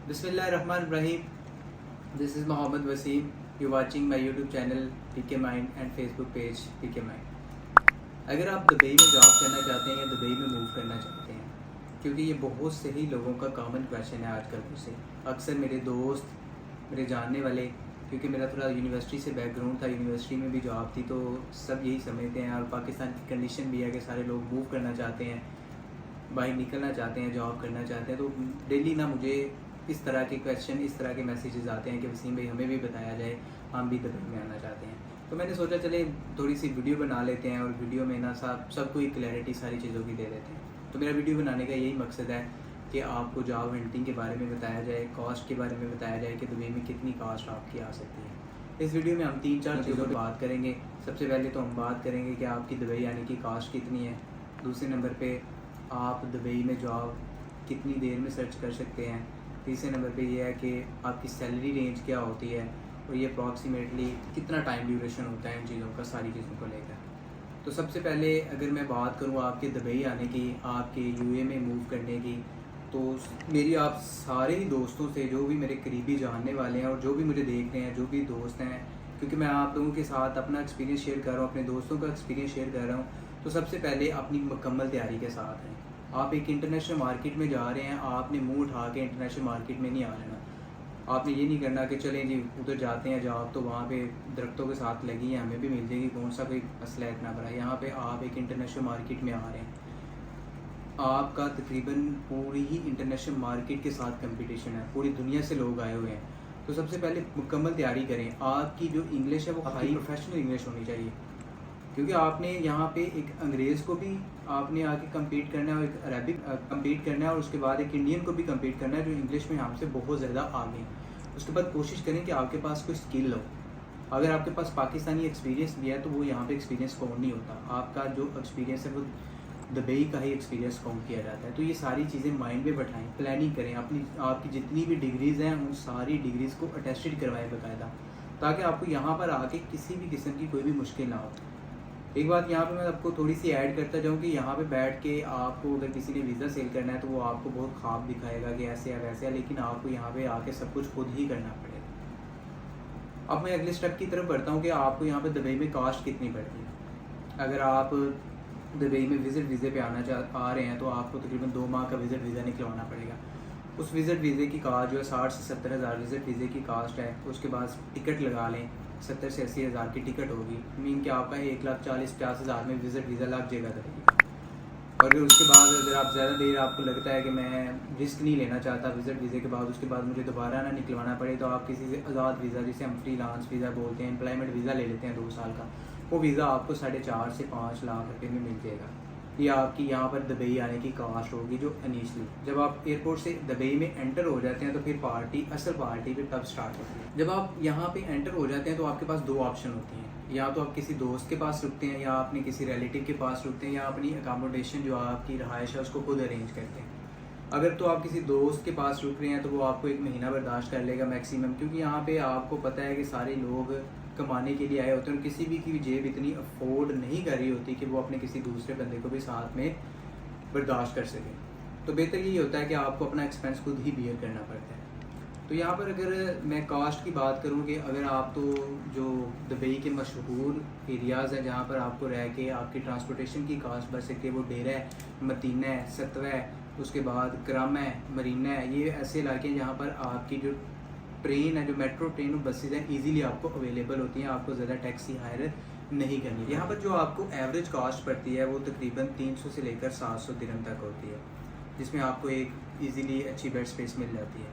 Bismillahirrahmanirrahim. This is Mohammed Waseem. You watching my YouTube channel PK Mind and Facebook page PK Mind. अगर आप Dubai में job करना चाहते हैं या दुबई में मूव करना चाहते हैं, क्योंकि ये बहुत से ही लोगों का कॉमन क्वेश्चन है आजकल मुझसे। अक्सर मेरे दोस्त, मेरे जानने वाले, क्योंकि मेरा थोड़ा यूनिवर्सिटी से बैकग्राउंड था, यूनिवर्सिटी में भी जॉब थी, तो सब यही समझते हैं। और पाकिस्तान की कंडीशन भी है कि सारे लोग मूव करना चाहते हैं, बाहर निकलना चाहते हैं, जॉब करना चाहते हैं। तो डेली ना मुझे इस तरह के क्वेश्चन, इस तरह के मैसेजेस आते हैं कि वसीम भाई हमें भी बताया जाए, हम भी दुबई में आना चाहते हैं। तो मैंने सोचा चले थोड़ी सी वीडियो बना लेते हैं और वीडियो में ना सबको ही क्लैरिटी सारी चीज़ों की दे देते हैं। तो मेरा वीडियो बनाने का यही मकसद है कि आपको जॉब हंटिंग के बारे में बताया जाए, कॉस्ट के बारे में बताया जाए कि दुबई में कितनी कॉस्ट आपकी आ सकती है। इस वीडियो में हम 3-4 चीज़ों पर बात करेंगे। सबसे पहले तो हम बात करेंगे कि आपकी दुबई आने की कॉस्ट कितनी है। दूसरे नंबर पे आप दुबई में जॉब कितनी देर में सर्च कर सकते हैं। तीसरे नंबर पे ये है कि आपकी सैलरी रेंज क्या होती है और ये अप्रॉक्सीमेटली कितना टाइम ड्यूरेशन होता है इन चीज़ों का, सारी चीज़ों को लेकर। तो सबसे पहले अगर मैं बात करूँ आपके दुबई आने की, आपके यूए में मूव करने की, तो मेरी आप सारे ही दोस्तों से, जो भी मेरे करीबी जानने वाले हैं और जो भी मुझे देख रहे हैं, जो भी दोस्त हैं, क्योंकि मैं आप लोगों के साथ अपना एक्सपीरियंस शेयर कर रहा हूँ, अपने दोस्तों का एक्सपीरियंस शेयर कर रहा हूँ। तो सबसे पहले अपनी मुकम्मल तैयारी के साथ हैं। आप एक इंटरनेशनल मार्केट में जा रहे हैं, आपने मुंह उठा के इंटरनेशनल मार्केट में नहीं आ जाना। आपने ये नहीं करना कि चलें जी उधर जाते हैं जॉब तो वहाँ पे दरख्तों के साथ लगी है, हमें भी मिल जाएगी, कौन सा कोई मसला इतना बड़ा है। यहाँ पे आप एक इंटरनेशनल मार्केट में आ रहे हैं, आपका तकरीबन पूरी ही इंटरनेशनल मार्केट के साथ कंपटीशन है, पूरी दुनिया से लोग आए हुए हैं। तो सबसे पहले मुकम्मल तैयारी करें। आपकी जो इंग्लिश है वो हाई प्रोफेशनल इंग्लिश होनी चाहिए, क्योंकि आपने यहाँ पे एक अंग्रेज़ को भी आपने आके कम्पीट करना है और एक अरबिक कम्पीट करना है और उसके बाद एक इंडियन को भी कम्पीट करना है जो इंग्लिश में हमसे बहुत ज़्यादा आगे हैं। उसके बाद कोशिश करें कि आपके पास कोई स्किल हो। अगर आपके पास पाकिस्तानी एक्सपीरियंस भी है तो वो यहाँ पे एक्सपीरियंस काउंट नहीं होता, आपका जो एक्सपीरियंस है वो दुबई का ही एक्सपीरियंस काउंट किया जाता है। तो ये सारी चीज़ें माइंड में बैठाएं, प्लानिंग करें। अपनी आपकी जितनी भी डिग्रीज़ हैं उन सारी डिग्रीज़ को अटेस्टेड करवाएं बाकायदा, ताकि आपको यहाँ पर आके किसी भी किस्म की कोई भी मुश्किल ना हो। एक बात यहाँ पे मैं आपको थोड़ी सी ऐड करता जाऊँ कि यहाँ पे बैठ के आपको अगर किसी ने वीज़ा सेल करना है तो वो आपको बहुत ख्वाब दिखाएगा कि ऐसे है वैसे है, लेकिन आपको यहाँ पे आके सब कुछ खुद ही करना पड़ेगा। अब मैं अगले स्टेप की तरफ बढ़ता हूँ कि आपको यहाँ पे दुबई में कॉस्ट कितनी पड़ती है। अगर आप दुबई में विज़िट वीज़े पे आ रहे हैं तो आपको तकरीबन 2 माह का विज़िट वीज़ा निकलवाना पड़ेगा। उस विज़िट वीज़े की कास्ट जो है 60 से 70 हज़ार विज़िट वीज़े की कास्ट है। उसके बाद टिकट लगा लें, 70 से 80 हज़ार की टिकट होगी, मीन कि आपका 1,40,50 हज़ार में विज़िट वीज़ा लग जाएगा दुबई। और फिर उसके बाद अगर आप ज़्यादा देर आपको लगता है कि मैं रिस्क नहीं लेना चाहता विज़िट वीज़े के बाद, उसके बाद मुझे दोबारा ना निकलवाना पड़े, तो आप किसी से आज़ाद वीज़ा, जिसे हम फ्रीलांस वीज़ा बोलते हैं, एम्प्लॉयमेंट वीज़ा ले लेते हैं 2 साल का, वो वीज़ा आपको 4.5 से 5 लाख रुपये में मिल जाएगा। ये आपकी यहाँ पर दुबई आने की कास्ट होगी जो इनिशियली जब आप एयरपोर्ट से दुबई में एंटर हो जाते हैं तो फिर पार्टी, असल पार्टी फिर तब स्टार्ट होती है। जब आप यहाँ पे एंटर हो जाते हैं तो आपके पास 2 ऑप्शन होती हैं, या तो आप किसी दोस्त के पास रुकते हैं, या अपने किसी रिलेटिव के पास रुकते हैं, या अपनी अकामोडेशन जो आपकी रहायश है उसको खुद अरेंज करते हैं। अगर तो आप किसी दोस्त के पास रुक रहे हैं तो वो आपको 1 महीना बर्दाश्त कर लेगा मैक्सिमम, क्योंकि यहाँ पे आपको पता है कि सारे लोग कमाने के लिए आए होते हैं और किसी भी की जेब इतनी अफोर्ड नहीं कर रही होती कि वो अपने किसी दूसरे बंदे को भी साथ में बर्दाश्त कर सके। तो बेहतर यही होता है कि आपको अपना एक्सपेंस खुद ही बियर करना पड़ता है। तो यहाँ पर अगर मैं कास्ट की बात करूँ कि अगर आप तो जो दुबई के मशहूर एरियाज़ हैं जहाँ पर आपको रह के आपकी ट्रांसपोर्टेशन की कास्ट बढ़ सकती है, वो डेरा है, मदीना है, सतवा है, उसके बाद करम है, मरीना है, ये ऐसे इलाके हैं जहाँ पर आपकी जो ट्रेन है, जो मेट्रो ट्रेन और बसेज हैं, इजीली आपको अवेलेबल होती हैं, आपको ज़्यादा टैक्सी हायर नहीं करनी। यहाँ पर जो आपको एवरेज कास्ट पड़ती है वो तकरीबन 300 से लेकर 700 दिरहम तक होती है, जिसमें आपको एक इजीली अच्छी बेड स्पेस मिल जाती है।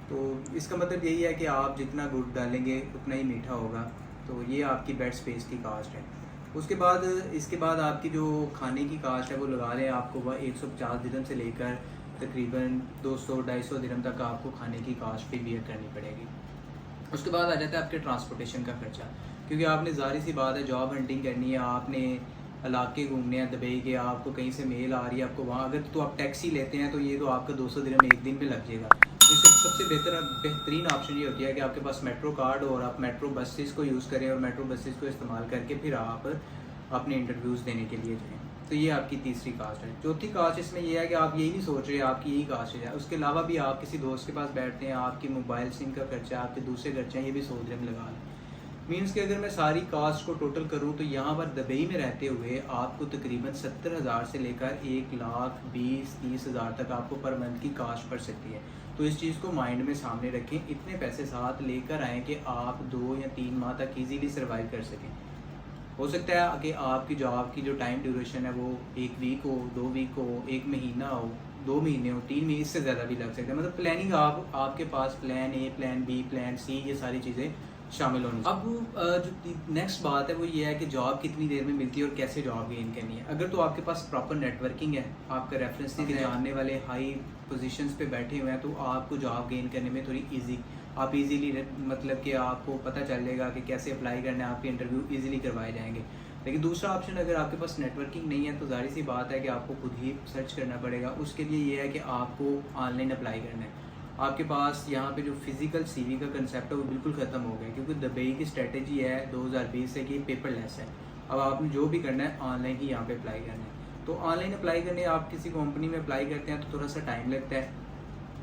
तो इसका मतलब यही है कि आप जितना गुड़ डालेंगे उतना ही मीठा होगा। तो ये आपकी बेड स्पेस की कास्ट है। उसके बाद इसके बाद आपकी जो खाने की कास्ट है वो लगा लें, आपको वह 150 दिरहम से लेकर तकरीबन 200-250 दिरहम तक आपको खाने की कास्ट भी बियर करनी पड़ेगी। उसके बाद आ जाता है आपके ट्रांसपोर्टेशन का खर्चा, क्योंकि आपने ज़ाहिर सी बात है जॉब हंटिंग करनी है, आपने इलाके घूमने हैं दुबई के, आपको कहीं से मेल आ रही है, आपको वहाँ अगर तो आप टैक्सी लेते हैं तो ये तो आपका 200 दिरहम 1 दिन में लग जाएगा। तो इससे सबसे बेहतरीन ऑप्शन ये होती है कि आपके पास मेट्रो कार्ड हो और आप मेट्रो बसेस को यूज़ करें और मेट्रो बसेस को इस्तेमाल करके फिर आप अपने इंटरव्यूज़ देने के लिए जाएँ। तो ये आपकी तीसरी कास्ट है। चौथी कास्ट इसमें ये है कि आप यही नहीं सोच रहे आपकी यही कास्ट है, उसके अलावा भी आप किसी दोस्त के पास बैठते हैं, आपकी मोबाइल सिम का खर्चा, आपके दूसरे खर्चे हैं, ये भी सोच रहे हम लगा लें। मीन्स कि अगर मैं सारी कास्ट को टोटल करूं तो यहाँ पर दुबई में रहते हुए आपको तकरीबन 70,000 से लेकर 1,20,30,000 तक आपको पर मंथ की कास्ट पड़ सकती है। तो इस चीज़ को माइंड में सामने रखें, इतने पैसे साथ लेकर आएँ कि आप 2 या 3 माह तक ईजीली सर्वाइव कर सकें। हो सकता है कि आपकी जॉब की जो टाइम ड्यूरेशन है वो 1 वीक हो, 2 वीक हो, 1 महीना हो, 2 महीने हो, 3 महीने, इससे ज़्यादा भी लग सकता है। मतलब प्लानिंग आपके पास plan A, plan B, plan C, ये सारी चीज़ें शामिल होनी। अब जो नेक्स्ट बात है वो ये है कि जॉब कितनी देर में मिलती है और कैसे जॉब गेन करनी है। अगर तो आपके पास प्रॉपर नेटवर्किंग है, आपका रेफरेंस के जानने वाले हाई पोजीशंस पे बैठे हुए हैं, तो आपको जॉब गेन करने में थोड़ी आप इजीली मतलब कि आपको पता चलेगा कि कैसे अप्लाई करना है, आपके इंटरव्यू इजीली करवाए जाएंगे। लेकिन दूसरा ऑप्शन, अगर आपके पास नेटवर्किंग नहीं है तो जाहिर सी बात है कि आपको खुद ही सर्च करना पड़ेगा। उसके लिए ये है कि आपको ऑनलाइन अप्लाई करना है। आपके पास यहाँ पे जो फिजिकल सीवी का कंसेप्ट है वो बिल्कुल ख़त्म हो गया, क्योंकि दुबई की स्ट्रेटजी है 2020 से कि पेपरलेस है। अब आपने जो भी करना है ऑनलाइन ही यहाँ पे अप्लाई करना है। तो ऑनलाइन अप्लाई करने आप किसी कंपनी में अप्लाई करते हैं तो थोड़ा सा टाइम लगता है।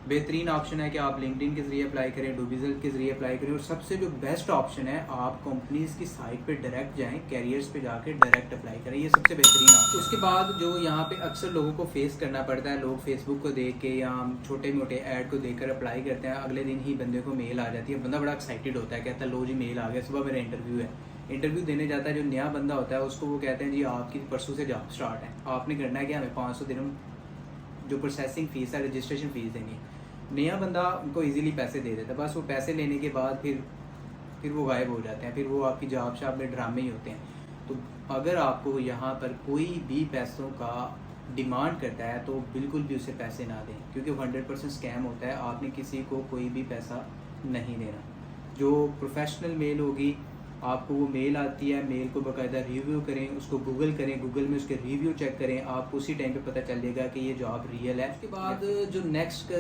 बेहतरीन ऑप्शन है कि आप लिंक्डइन के ज़रिए अप्लाई करें, डूबिजल के ज़रिए अप्लाई करें, और सबसे जो बेस्ट ऑप्शन है आप कंपनीज़ की साइट पे डायरेक्ट जाएं, कैरियर्स पे जाके डायरेक्ट अप्लाई करें, ये सबसे बेहतरीन ऑप्शन। उसके बाद जो यहाँ पे अक्सर लोगों को फेस करना पड़ता है, लोग फेसबुक को देख के या छोटे मोटे ऐड को देख कर अप्लाई करते हैं, अगले दिन ही बंदे को मेल आ जाती है, बंदा बड़ा एक्साइटेड होता है, कहता है लो जी मेल आ गया, सुबह मेरा इंटरव्यू है। इंटरव्यू देने जाता है, जो नया बंदा होता है उसको वो कहते हैं जी आपकी परसों से जॉब स्टार्ट है, आपने करना है कि हमें 500 दिरहम जो प्रोसेसिंग फ़ीस है, रजिस्ट्रेशन फ़ीस देनी है। नया बंदा उनको इजीली पैसे दे देता है, बस वो पैसे लेने के बाद फिर वो गायब हो जाते हैं, फिर वो आपकी जॉब शॉप में ड्रामे ही होते हैं। तो अगर आपको यहाँ पर कोई भी पैसों का डिमांड करता है तो बिल्कुल भी उसे पैसे ना दें, क्योंकि 100% स्कैम होता है। आपने किसी को कोई भी पैसा नहीं देना। जो प्रोफेशनल मेल होगी, आपको वो मेल आती है, मेल को बाकायदा रिव्यू करें, उसको गूगल करें, गूगल में उसके रिव्यू चेक करें, आपको उसी टाइम पे पता चल जाएगा कि ये जॉब रियल है। उसके बाद जो नेक्स्ट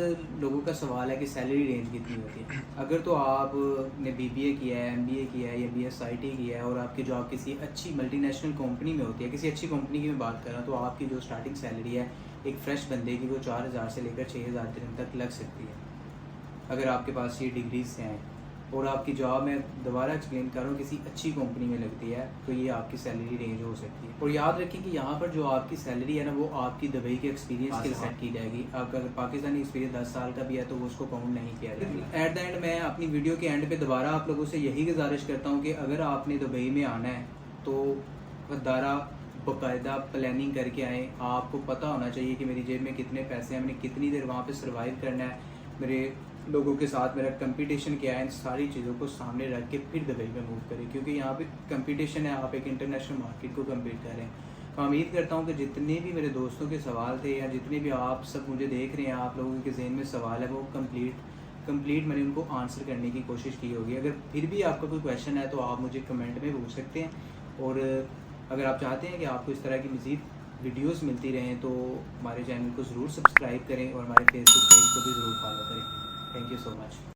लोगों का सवाल है कि सैलरी रेंज कितनी होती है। अगर तो आपने BBA किया है, MBA किया है या BSIT किया है और आपकी जॉब किसी अच्छी मल्टीनेशनल कंपनी में होती है, किसी अच्छी कंपनी की मैं बात कर रहा हूँ, तो आपकी जो स्टार्टिंग सैलरी है एक फ्रेश बंदे की वो 4,000 से लेकर 6,000 दिरहम तक लग सकती है, अगर आपके पास ये डिग्रीज से हैं और आपकी जॉब मैं दोबारा एक्सप्लेन कर रहा हूँ किसी अच्छी कंपनी में लगती है, तो ये आपकी सैलरी रेंज हो सकती है। और याद रखिए कि यहाँ पर जो आपकी सैलरी है ना, वो आपकी दुबई के एक्सपीरियंस के सेट की जाएगी। अगर पाकिस्तानी एक्सपीरियंस 10 साल का भी है तो वो उसको काउंट नहीं किया जाएगा। एट द एंड मैं अपनी वीडियो के एंड पे दोबारा आप लोगों से यही गुजारिश करता हूँ कि अगर आपने दुबई में आना है तो दोबारा बाकायदा प्लानिंग करके आएँ। आपको पता होना चाहिए कि मेरी जेब में कितने पैसे हैं, मैंने कितनी देर वहाँ पर सर्वाइव करना है, मेरे लोगों के साथ मेरा कंपटीशन क्या है, इन सारी चीज़ों को सामने रख के फिर दुबई में मूव करें, क्योंकि यहाँ पे कंपटीशन है, आप एक इंटरनेशनल मार्केट को कम्पीट कर रहे हैं। मैं उम्मीद करता हूँ कि जितने भी मेरे दोस्तों के सवाल थे या जितने भी आप सब मुझे देख रहे हैं, आप लोगों के जहन में सवाल है वो कंप्लीट मैंने उनको आंसर करने की कोशिश की होगी। अगर फिर भी आपका कोई क्वेश्चन है तो आप मुझे कमेंट में पूछ सकते हैं, और अगर आप चाहते हैं कि आपको इस तरह की मज़ीद वीडियोस मिलती रहें तो हमारे चैनल को ज़रूर सब्सक्राइब करें और हमारे फेसबुक पेज को भी ज़रूर फॉलो करें। Thank you so much.